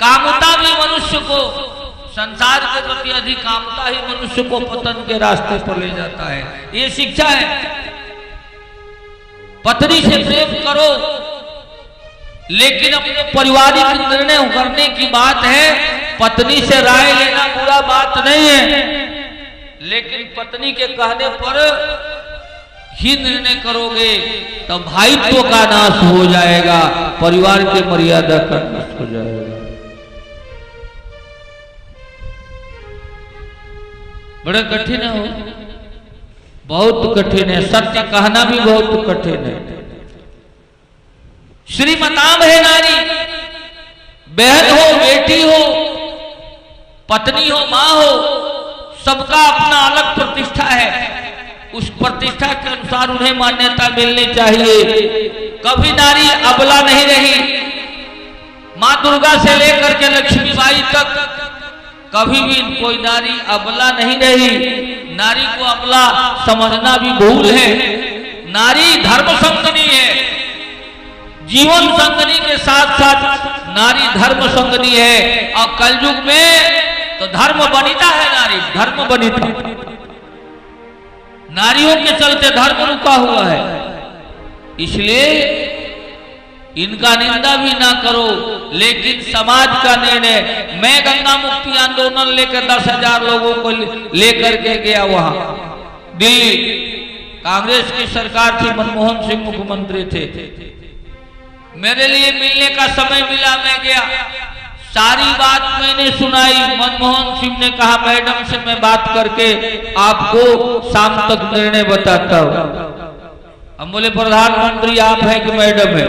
कामता भी मनुष्य को, संसार के प्रति अधिक कामता ही मनुष्य को पतन के रास्ते पर ले जाता है। ये शिक्षा है। पत्नी से प्रेम करो, लेकिन अपने पारिवारिक निर्णय करने की बात है। पत्नी से राय लेना बुरा बात नहीं है, लेकिन पत्नी के कहने पर ही निर्णय करोगे तो भाईत्व का नाश हो जाएगा, परिवार की मर्यादा का नाश हो जाएगा। बड़ा कठिन है, बहुत कठिन है। सत्य कहना भी बहुत कठिन है। श्रीमताम है नारी, बहन हो, बेटी हो, पत्नी हो, मां हो, सबका अपना अलग प्रतिष्ठा है। उस प्रतिष्ठा के अनुसार उन्हें मान्यता मिलनी चाहिए। कभी नारी अबला नहीं रही। मां दुर्गा से लेकर के लक्ष्मीबाई तक कभी भी कोई नारी अबला नहीं रही। नारी को अबला समझना भी भूल है। नारी धर्म संगनी है, जीवन संगनी के साथ साथ नारी धर्म संगनी है। और कलयुग में तो धर्म बनिता है, नारी धर्म बनिता। नारियों के चलते धर्म रुका हुआ है। इसलिए इनका निंदा भी ना करो, लेकिन समाज का निर्णय। मैं गंगा मुक्ति आंदोलन लेकर 10,000 लोगों को लेकर के गया वहां दिल्ली। कांग्रेस की सरकार थी, मनमोहन सिंह मुख्यमंत्री थे। मेरे लिए मिलने का समय मिला, मैं गया। सारी बात मैंने सुनाई। मनमोहन सिंह ने कहा, मैडम से मैं बात करके आपको शाम तक निर्णय बताता हूं। हम बोले, प्रधानमंत्री आप हैं कि मैडम है?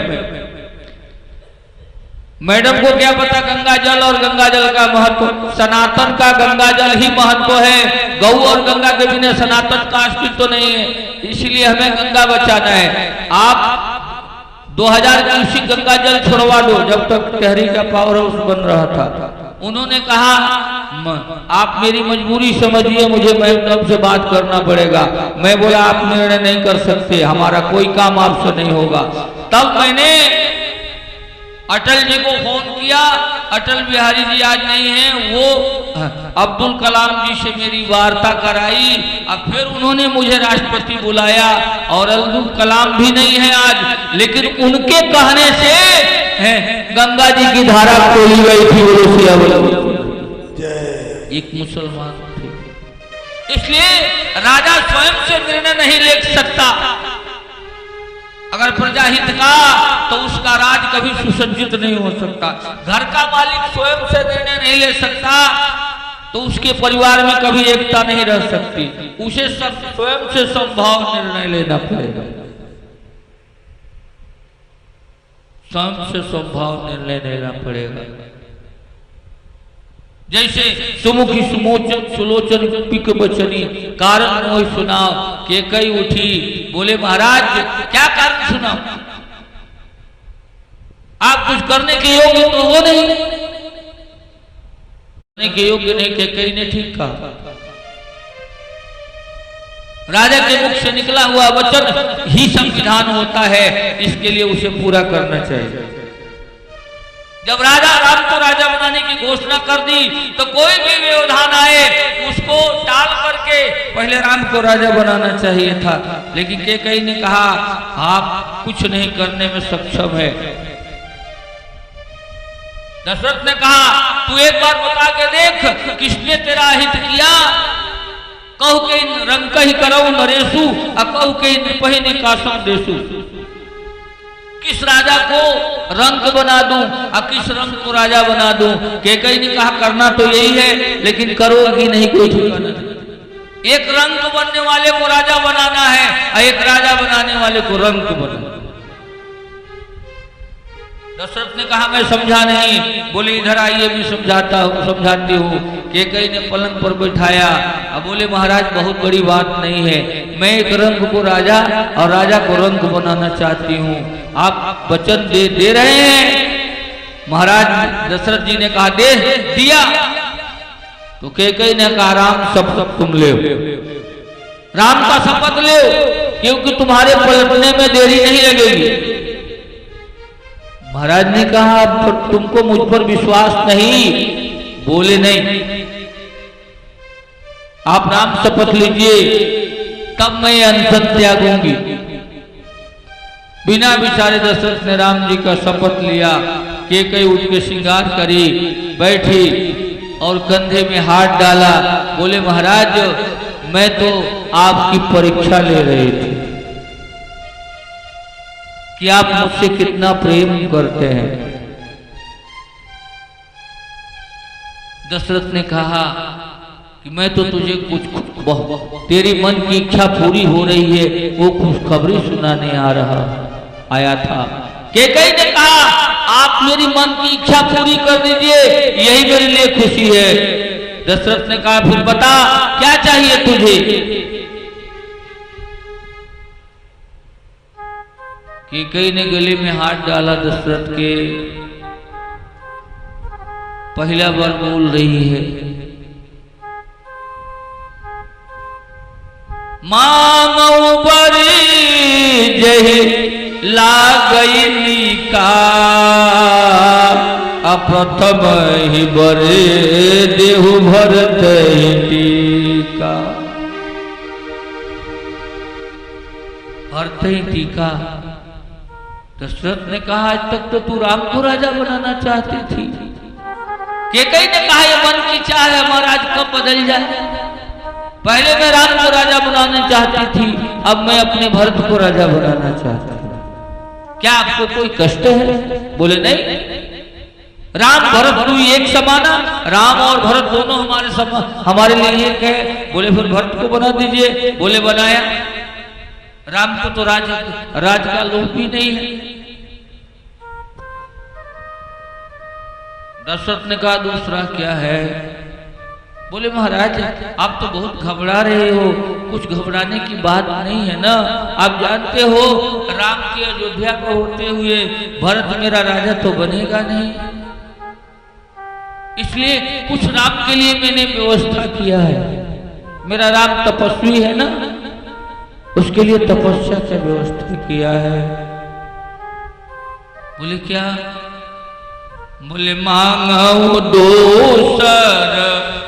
मैडम को क्या पता गंगा जल और गंगा जल का महत्व। सनातन का गंगा जल ही महत्व है। गौ और गंगा के बिना सनातन का अस्तित्व तो नहीं है। इसलिए हमें गंगा बचाना है। आप 2000 क्यूसेक गंगा जल छोड़वा दो, जब तक टहरी का पावर हाउस बन रहा था। उन्होंने कहा, आप मेरी मजबूरी समझिए, मुझे मैडम से बात करना पड़ेगा। मैं बोला, आप निर्णय नहीं कर सकते, हमारा कोई काम आपसे नहीं होगा। तब मैंने अटल जी को फोन किया। अटल बिहारी जी आज नहीं है, वो अब्दुल कलाम जी से मेरी वार्ता कराई। और फिर उन्होंने मुझे राष्ट्रपति बुलाया। और अब्दुल कलाम भी नहीं है आज, लेकिन उनके कहने से गंगा जी की धारा खोली गई थी। एक मुसलमान थे। इसलिए राजा स्वयं से निर्णय नहीं ले सकता। अगर प्रजा हित का, तो उसका राज कभी सुसज्जित नहीं हो सकता। घर का मालिक स्वयं से निर्णय नहीं ले सकता, तो उसके परिवार में कभी एकता नहीं रह सकती। उसे सब स्वयं से संभव निर्णय लेना पड़ेगा। स्वयं से संभव निर्णय लेना पड़ेगा। जैसे सुमुखी सुमोचन सुलोचन पिक बचनी, कारण मोहि सुनाओ। के कई उठी, बोले, महाराज क्या कारण सुनाओ? आप कुछ करने के योग्य तो हो नहीं, करने के योग्य नहीं। के कई ने ठीक कहा। राजा के मुख से निकला हुआ वचन ही संविधान होता है, इसके लिए उसे पूरा करना चाहिए। जब राजा राम को राजा बनाने की घोषणा कर दी, तो कोई भी व्यवधान आए उसको टाल करके पहले राम को राजा बनाना चाहिए था। लेकिन कैकेयी ने कहा, आप कुछ नहीं करने में सक्षम है। दशरथ ने कहा, तू एक बार बता के देख, किसने तेरा हित किया? कहू के रंग ही करो नरेशु, कहू के नृपहि निकासम देशु। किस राजा को रंक बना दूं और किस रंग को राजा बना दूं? कैकेयी ने कहा, करना तो यही है, लेकिन करोगी नहीं, कोई ठिकाना नहीं। एक रंग बनने वाले को राजा बनाना है और एक राजा बनाने वाले को रंक बनाना। दशरथ ने कहा, मैं समझा नहीं। बोले, इधर आइए, मैं समझाता हूँ, समझाती हूँ। कैकेयी ने पलंग पर बैठाया। अब बोले, महाराज बहुत बड़ी बात नहीं है, मैं एक रंग को राजा और राजा को रंग बनाना चाहती हूँ। आप वचन दे रहे हैं? महाराज दशरथ जी ने कहा, दे दिया। तो कैकेयी ने कहा, राम शपथ तुम ले, राम का शपथ ले, क्योंकि तुम्हारे पलटने में देरी नहीं लगेगी। महाराज ने कहा तुमको मुझ पर विश्वास नहीं? बोले नहीं, आप राम शपथ लीजिए तब मैं अनशन त्यागूंगी। बिना विचारे दशरथ ने राम जी का शपथ लिया। कैकेयी उठ के श्रृंगार करी, बैठी और कंधे में हाथ डाला। बोले महाराज मैं तो आपकी परीक्षा ले रही थी कि आप मुझसे कितना प्रेम करते हैं। दशरथ ने कहा कि मैं तो तुझे तेरी मन की इच्छा पूरी हो रही है वो खुशखबरी सुनाने आया था। कैकेयी ने कहा आप मेरी मन की इच्छा पूरी कर दीजिए, यही मेरे लिए खुशी है। दशरथ ने कहा फिर बता क्या चाहिए तुझे? कैकेयी ने गले में हाथ डाला दशरथ के। पहला बार बोल रही है, मांगऊ बरी जही लागई निका, अप्रथम ही बरे देहु भरत टीका। भरत ही टीका। दशरथ ने कहा आज तक तो तू राम को राजा बनाना चाहती थी। कैकेयी ने कहा ये मन की चाह है, महाराज कब बदल जाए। पहले मैं राम को राजा बनाना चाहती थी, अब मैं अपने भरत को राजा बनाना चाहती हूँ। क्या आपको कोई कष्ट है? बोले नहीं, राम भरत तू एक समाना, राम और भरत दोनों हमारे लिए एक है। बोले फिर भरत को बना दीजिए। बोले बनाया। राम को तो राज का लोभ भी नहीं है। दशरथ ने कहा दूसरा क्या है? बोले महाराज आप तो बहुत घबरा रहे हो, कुछ घबराने की बात नहीं है ना। आप जानते हो राम की अयोध्या को होते हुए भरत मेरा राजा तो बनेगा नहीं, इसलिए कुछ राम के लिए मैंने व्यवस्था किया है। मेरा राम तपस्वी है ना, उसके लिए तपस्या की व्यवस्था किया है। बोले क्या? बोले मांगो दोसर